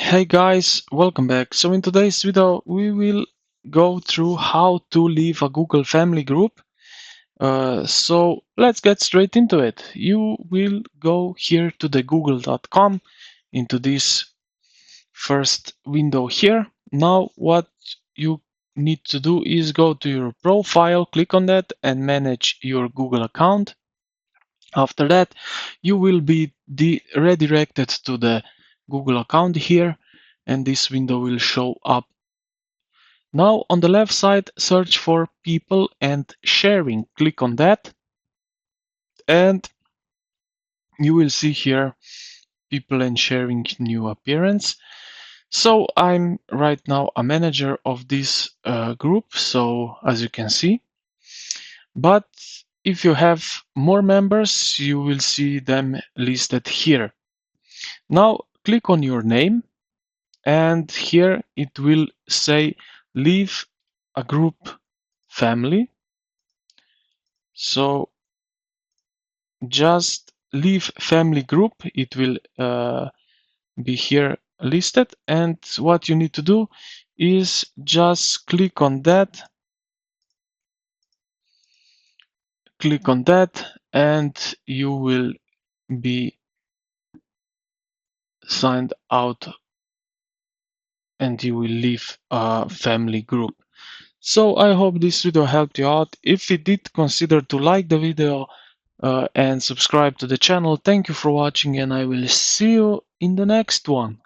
Hey guys, welcome back. So in today's video, we will go through how to leave a Google Family group. So let's get straight into it. You will go here to the google.com into this first window here. Now what you need to do is go to your profile, click on that and manage your Google account. After that, you will be redirected to the Google account here, and this window will show up. Now on the left side, search for people and sharing. Click on that, and you will see here people and sharing new appearance. So I'm right now a manager of this group, so as you can see. But if you have more members, you will see them listed here. Now click on your name, and here it will say leave a group family. So just leave family group, it will be here listed, and what you need to do is just click on that, and you will be signed out and you will leave a family group. So I hope this video helped you out. If it did, consider to like the video and subscribe to the channel. Thank you for watching, and I will see you in the next one.